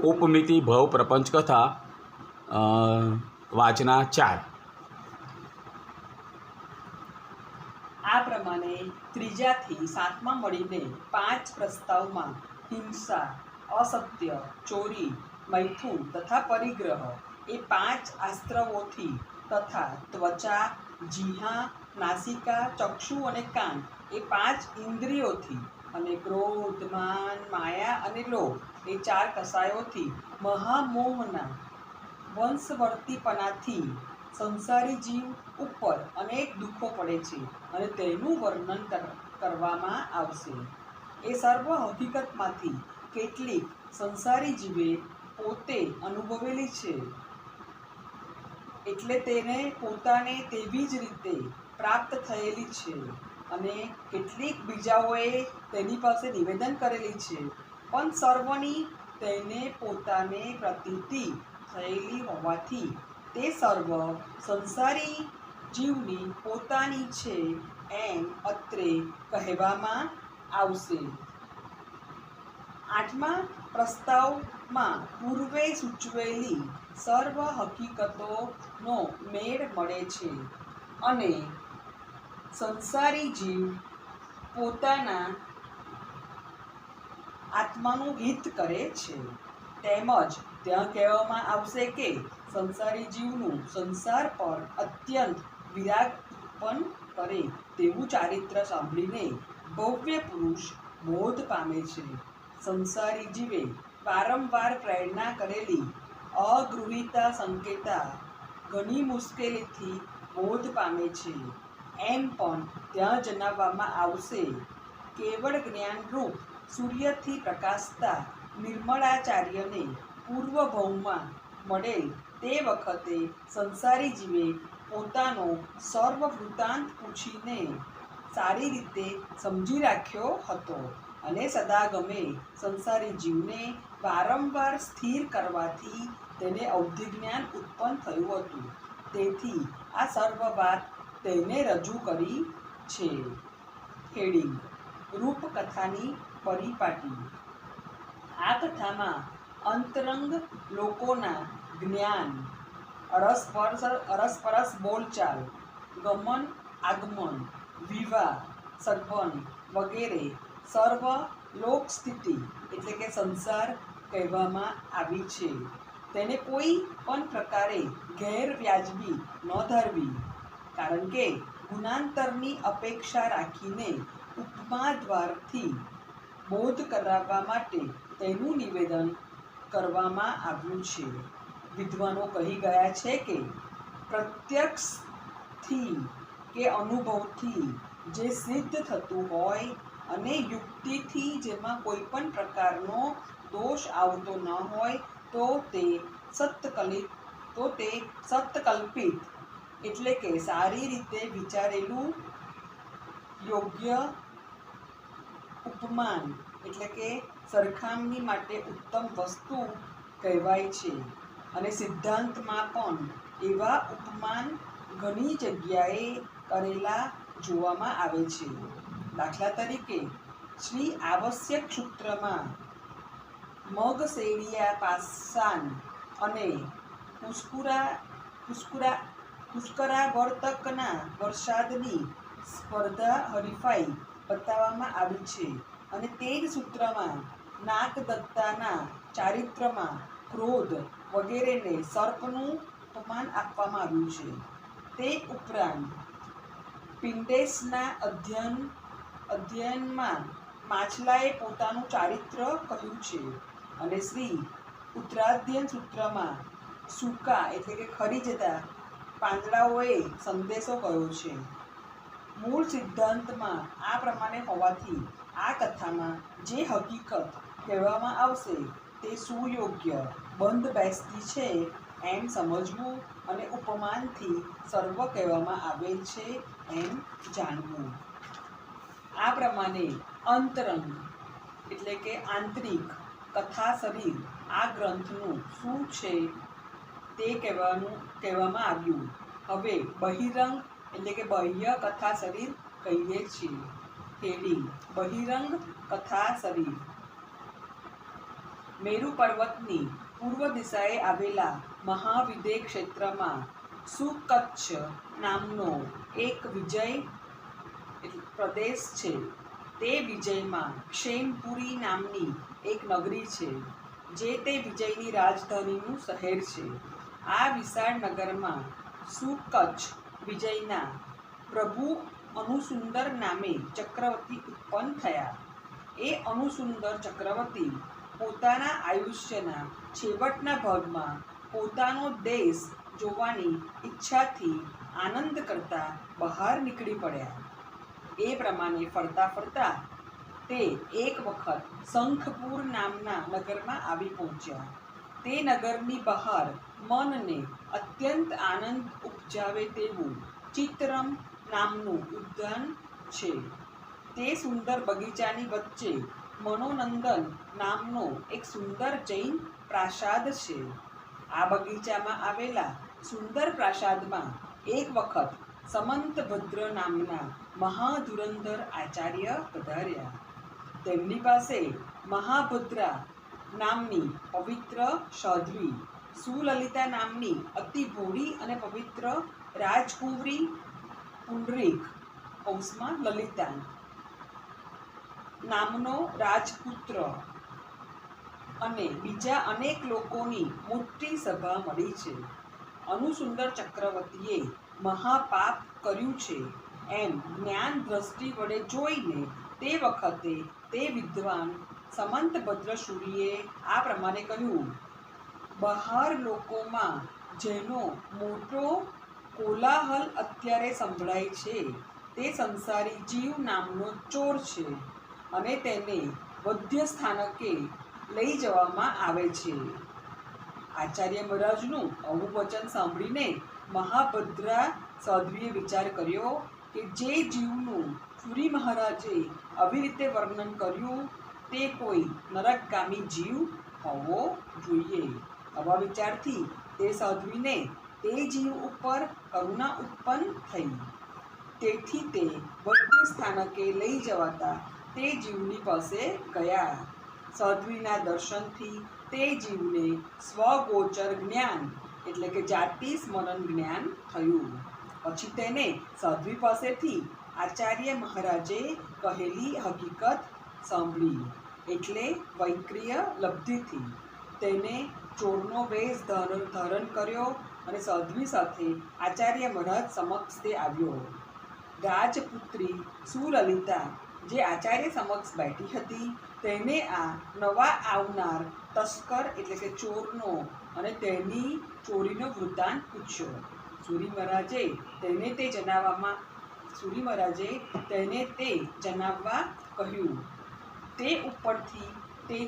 उपमिति भव प्रपंच कथा वाचना 4। આ પ્રમાણે ત્રીજાથી સાતમા મળીને 5 પ્રસ્તાવમાં હિંસા, અસત્ય, ચોરી, મૈથુન તથા પરિગ્રહ એ 5 આસ્ત્રવોથી તથા ત્વચા, જીહા, નાસિકા, ચક્ષુ અને કાન એ 5 ઇન્દ્રિયોથી અને ક્રોધ, માન, માયા અને લોભ એ 4 કસાયોથી મહામોહના વંશવર્તીપણાથી સંસારી જીવ ઉપર અનેક દુઃખો પડે છે અને તેનું વર્ણન કરવામાં આવશે। એ સર્વ હકીકતમાંથી કેટલીક સંસારી જીવે પોતે અનુભવેલી છે, એટલે તેને પોતાને તેવી જ રીતે પ્રાપ્ત થયેલી છે, અને કેટલીક બીજાઓએ તેની પાસે નિવેદન કરેલી છે, પણ સર્વની તેને પોતાને પ્રતીતિ થયેલી હોવાથી તે સર્વ સંસારી જીવની પોતાની છે એમ અત્રે કહેવામાં આવશે। 8મા પ્રસ્તાવમાં પૂર્વે સૂચવેલી સર્વ હકીકતોનો મેળ મળે છે અને સંસારી જીવ પોતાના આત્માનું હિત કરે છે। તેમજ ત્યાં કહેવામાં આવશે કે સંસારી જીવનું સંસાર પર અત્યંત વિરાગ ઉત્પન્ન કરે તેવું ચારિત્ર સાંભળીને ભવ્ય પુરુષ બોધ પામે છે। સંસારી જીવે વારંવાર પ્રેરણા કરેલી અગૃહીતા સંકેતા ઘણી મુશ્કેલીથી બોધ પામે છે એમ પણ ત્યાં જણાવવામાં આવશે। કેવળ જ્ઞાનરૂપ સૂર્યથી પ્રકાશતા નિર્મળાચાર્યને પૂર્વભવમાં મળેલ તે વખતે સંસારી જીવે પોતાનો સર્વ વૃત્તાંત પૂછીને સારી રીતે સમજી રાખ્યો હતો અને સદાગમે સંસારી જીવને વારંવાર સ્થિર કરવાથી તેને અવધિજ્ઞાન ઉત્પન્ન થયું હતું, તેથી આ સર્વ વાત તેને રજૂ કરી છે। હેડિંગ: રૂપકથાની પરિપાટી। આ કથામાં અંતરંગ લોકોના જ્ઞાન, અરસપરસ બોલચાલ, ગમન આગમન, વિવાહ સંબંધ વગેરે સર્વ લોકસ્થિતિ એટલે કે સંસાર કહેવામાં આવી છે। તેને કોઈ પણ પ્રકારે ગેરવ્યાજબી ન ધારવી, કારણ કે ગુણાંતરની અપેક્ષા રાખીને ઉપમા દ્વારથી બોધ કરાવવા માટે તેનું નિવેદન કરવામાં આવ્યું છે। વિદ્વાનો કહી ગયા છે કે પ્રત્યક્ષથી કે અનુભવથી જે સિદ્ધ થતું હોય અને યુક્તિથી જેમાં કોઈ પણ પ્રકારનો દોષ આવતો ન હોય તો તે સત્કલ્પિત એટલે કે સારી રીતે વિચારેલું યોગ્ય ઉપમાન એટલે કે સરખામણી માટે ઉત્તમ વસ્તુ કહેવાય છે, અને સિદ્ધાંતમાં પણ એવા ઉપમાન ઘણી જગ્યાએ કરેલા જોવામાં આવે છે। દાખલા તરીકે શ્રી આવશ્યક સૂત્રમાં મગસેડિયા પાષાણ અને પુષ્કરાવર્તકના વરસાદની સ્પર્ધા હરીફાઈ બતાવવામાં આવી છે, અને તે જ સૂત્રમાં નાગદત્તાના ચારિત્રમાં ક્રોધ વગેરેને સર્પનું ઉપમાન આપવામાં આવ્યું છે। તે ઉપરાંત પિંડેસના અધ્યયનમાં માછલાએ પોતાનું ચારિત્ર કહ્યું છે, અને શ્રી ઉત્તરાધ્યયન સૂત્રમાં સૂકા એટલે કે ખરી જતા પાંદડાઓએ સંદેશો કહ્યો છે। મૂળ સિદ્ધાંતમાં આ પ્રમાણે હોવાથી આ કથામાં જે હકીકત કહેવામાં આવશે તે સુયોગ્ય બંધ બેસતી છે એમ સમજવું અને ઉપમાનથી સર્વ કહેવામાં આવેલ છે એમ જાણવું। આ પ્રમાણે અંતરંગ એટલે કે આંતરિક કથા શરીર આ ગ્રંથનું શું છે તે કહેવામાં આવ્યું। હવે બહિરંગ એટલે કે બાહ્ય કથા શરીર કહીએ છીએ। હેડિંગ: બહિરંગ કથા શરીર। મેરુ પર્વતની પૂર્વ દિશાએ આવેલા મહાવિદ્ય ક્ષેત્રમાં સુકચ્છ નામનો એક વિજય પ્રદેશ છે. તે વિજયમાં ક્ષેમપુરી નામની એક નગરી છે, જે તે વિજયની રાજધાનીનું શહેર છે. આ વિશાળ નગરમાં સુકચ્છ વિજયના પ્રભુ અનુસુંદર નામે ચક્રવર્તી ઉત્પન્ન થયા. એ અનુસુંદર ચક્રવર્તી પોતાના આયુષ્યના છેવટના ભાગમાં પોતાનો દેશ જોવાની ઈચ્છાથી આનંદ કરતા બહાર નીકળી પડ્યા. એ પ્રમાણે ફરતા ફરતા તે એક વખત શંખપુર નામના નગરમાં આવી પહોંચ્યા. તે નગરની બહાર મનને અત્યંત આનંદ ઉપજાવે તેવું ચિત્રમ નામનું ઉદ્યાન છે. તે સુંદર બગીચાની વચ્ચે મનોનંદન નામનો એક સુંદર જૈન પ્રાસાદ છે. આ બગીચામાં આવેલા સુંદર પ્રાસાદમાં એક વખત સમંતભદ્ર નામના મહાધુરંધર આચાર્ય પધાર્યા. તેમની પાસે મહાભદ્રા નામની પવિત્ર સાધ્વી, સુલલિતા નામની અતિ ભોળી અને પવિત્ર રાજકુંવરી પુંડરીક કૌંસમાં લલિતા નામનો રાજપુત્ર અને બીજા અનેક લોકોની મોટી સભા મળી છે. અનુસુંદર ચક્રવર્તીએ મહાપાપ કર્યું છે એમ જ્ઞાન દ્રષ્ટિ વડે જોઈને તે વખતે તે વિદ્વાન સમંતભદ્ર શૂરીએ આ પ્રમાણે કહ્યું: બહાર લોકોમાં જેનો મોટો કોલાહલ અત્યારે સંભળાય છે તે સંસારી જીવ નામનો ચોર છે અને તેને વધ્ય સ્થાનકે લઈ જવામાં આવે છે. આચાર્ય મહારાજનું આવું વચન સાંભળીને મહાભદ્રા સાધ્વીએ વિચાર કર્યો કે જે જીવનું સુરી મહારાજે આવી રીતે વર્ણન કર્યું તે કોઈ નરકગામી જીવ હોવો જોઈએ. આવા વિચારથી તે સાધ્વીને તે જીવ ઉપર કરુણા ઉત્પન્ન થઈ. તેથી તે વધ્ય સ્થાનકે લઈ જવાતા તે જીવની પાસે ગયા. સાધ્વીના દર્શનથી તે જીવને સ્વગોચર જ્ઞાન એટલે કે જાતિ સ્મરણ જ્ઞાન થયું. પછી તેને સાધ્વી પાસેથી આચાર્ય મહારાજે કહેલી હકીકત સાંભળી, એટલે વૈક્રિય લબ્ધિથી તેને ચોરનો વેશ ધારણ કર્યો અને સાધ્વી સાથે આચાર્ય મહારાજ સમક્ષ તે આવ્યો. રાજપુત્રી સુલલિતા જે આચાર્ય સમક્ષ બેઠી હતી તેને આ નવા આવનાર તસ્કર એટલે કે ચોરનો અને તેની ચોરીનો વૃત્તાંત પૂછ્યો. સુરી મહારાજે તેને તે જણાવવા કહ્યું. તે ઉપરથી તે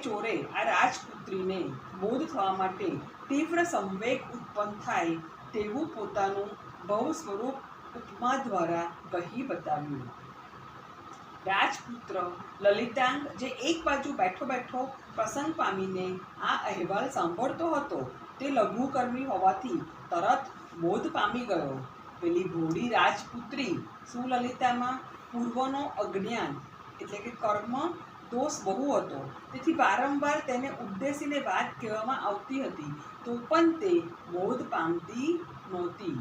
ચોરે આ રાજપુત્રીને બોધ થવા માટે તીવ્ર સંવેગ ઉત્પન્ન થાય તેવું પોતાનું ભવ સ્વરૂપ ઉપમા દ્વારા કહી બતાવ્યું. રાજપુત્ર લલિતાંગ જે એક બાજુ બેઠો બેઠો પ્રસંગ પામીને આ અહેવાલ સાંભળતો હતો તે લઘુકર્મી હોવાથી તરત બોધ પામી ગયો. પેલી ભોળી રાજપુત્રી સુલલિતામાં પૂર્વનો અજ્ઞાન એટલે કે કર્મ દોષ બહુ હતો, તેથી વારંવાર તેને ઉદ્દેશીને વાત કહેવામાં આવતી હતી તો પણ તે બોધ પામતી નહોતી.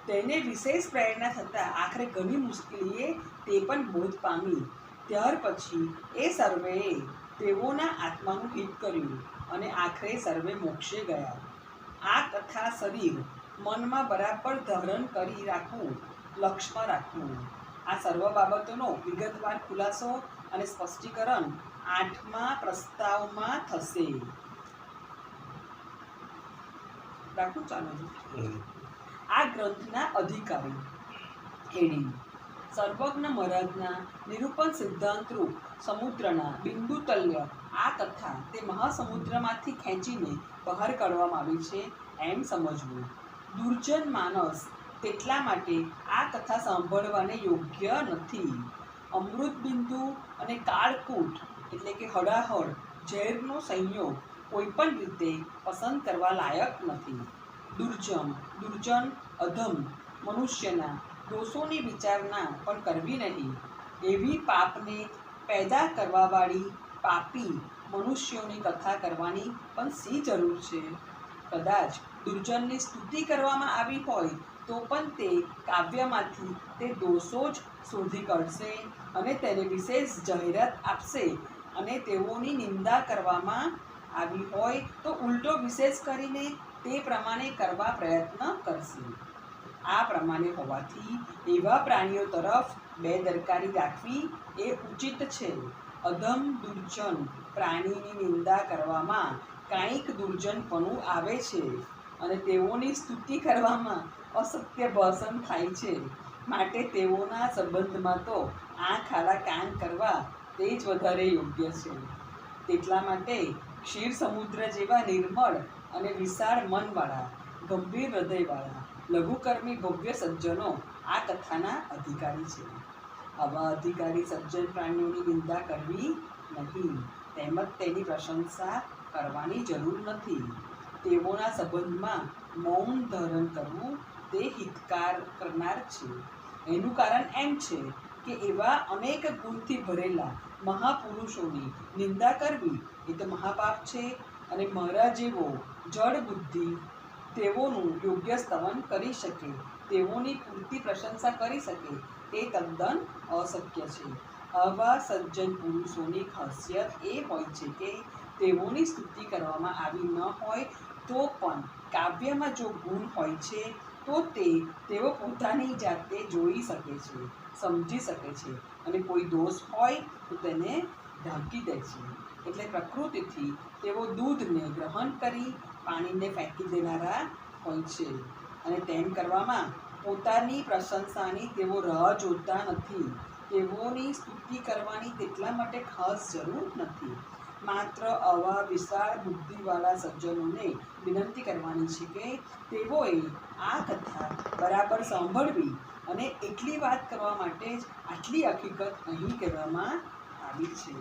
તેને વિશેષ પ્રેરણા થતાં આખરે ઘણી મુશ્કેલીએ તે પણ બોધ પામી. ત્યાર પછી એ સર્વેએ તેઓના આત્માનું હિત કર્યું અને આખરે સર્વે મોક્ષે ગયા. આ કથા શરીર મનમાં બરાબર ધારણ કરી રાખવું, લક્ષમાં રાખવું. આ સર્વ બાબતોનો વિગતવાર ખુલાસો અને સ્પષ્ટીકરણ 8મા પ્રસ્તાવમાં થશે. રાખું ચાલો. આ ગ્રંથના અધિકારી હેડિંગ: સર્વજ્ઞ મહારાજના નિરૂપણ સિદ્ધાંતરૂપ સમુદ્રના બિંદુતલ્ય આ કથા તે મહાસમુદ્રમાંથી ખેંચીને બહાર કાઢવામાં આવી છે એમ સમજવું. દુર્જન માનસ તેટલા માટે આ કથા સાંભળવાને યોગ્ય નથી. અમૃતબિંદુ અને કાળકૂટ એટલે કે હળાહળ ઝેરનો સંયોગ કોઈ પણ રીતે પસંદ કરવા લાયક નથી. દુર્જન અધમ મનુષ્યના દોષોની વિચારણા પણ કરવી નહીં. એવી પાપને પેદા કરવાવાળી પાપી મનુષ્યોની કથા કરવાની પણ શી જરૂર છે? કદાચ દુર્જનની સ્તુતિ કરવામાં આવી હોય તો પણ તે કાવ્યમાંથી તે દોષો જ શોધી કાઢશે અને તેને વિશેષ જાહેરાત આપશે, અને તેઓની નિંદા કરવામાં આવી હોય તો ઉલટો વિશેષ કરીને તે પ્રમાણે કરવા પ્રયત્ન કરશે. આ પ્રમાણે હોવાથી એવા પ્રાણીઓ તરફ બેદરકારી દાખવી એ ઉચિત છે. અધમ દુર્જન પ્રાણીની નિંદા કરવામાં કાંઈક દુર્જનપણું આવે છે અને તેઓની સ્તુતિ કરવામાં અસત્ય ભાષણ થાય છે, માટે તેઓના સંબંધમાં તો આંખ આડા કાન કરવા તે જ વધારે યોગ્ય છે. તેટલા માટે ક્ષીર સમુદ્ર જેવા નિર્મળ અને વિશાળ મનવાળા, ગંભીર હૃદયવાળા, લઘુકર્મી ભવ્ય સજ્જનો આ કથાના અધિકારી છે. આવા અધિકારી સજ્જન પ્રાણીઓની નિંદા કરવી નહીં, તેમજ તેની પ્રશંસા કરવાની જરૂર નથી. તેઓના સંબંધમાં મૌન ધારણ કરવું તે હિતકાર કરનાર છે. એનું કારણ એમ છે કે એવા અનેક ગુણથી ભરેલા મહાપુરુષોની નિંદા કરવી એ તો મહાપાપ છે, અને મારા જેવો જડ બુદ્ધિ તેઓનું યોગ્ય સ્તવન કરી શકે, તેઓની પૂરતી પ્રશંસા કરી શકે તે તદ્દન અશક્ય છે. આવા સજ્જન પુરુષોની ખાસિયત એ હોય છે કે તેઓની સ્તુતિ કરવામાં આવી ન હોય તો પણ કાવ્યમાં જો ગુણ હોય છે તો તેઓ પોતાની જાતે જોઈ શકે છે, સમજી શકે છે, અને કોઈ દોષ હોય તો તેને ઢાંકી દે છે. એટલે પ્રકૃતિથી તેઓ દૂધને ગ્રહણ કરી પાણીને ફેંકી દેનારા હોય છે, અને તેમ કરવામાં પોતાની પ્રશંસાની તેઓ રાહ જોતા નથી. તેઓની સ્તુતિ કરવાની તેટલા માટે ખાસ જરૂર નથી. માત્ર આવા વિશાળ બુદ્ધિવાળા સજ્જનોને વિનંતી કરવાની છે કે તેઓએ આ કથા બરાબર સાંભળવી, અને એટલી વાત કરવા માટે જ આટલી હકીકત અહીં કહેવામાં આવી છે.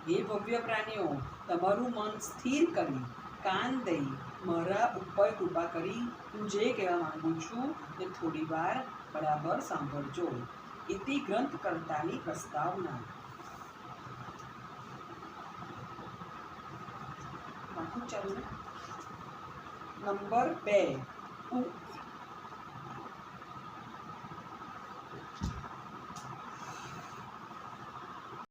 હે ભવ્ય પ્રાણીઓ, તમારું મન સ્થિર કરી કાન દઈ મારા ઉપર કૃપા કરી હું જે કહેવા માંગુ છું તે થોડી વાર બરાબર સાંભળજો. ઇતિ ગ્રંથકર્તાની પ્રસ્તાવના. નંબર 2.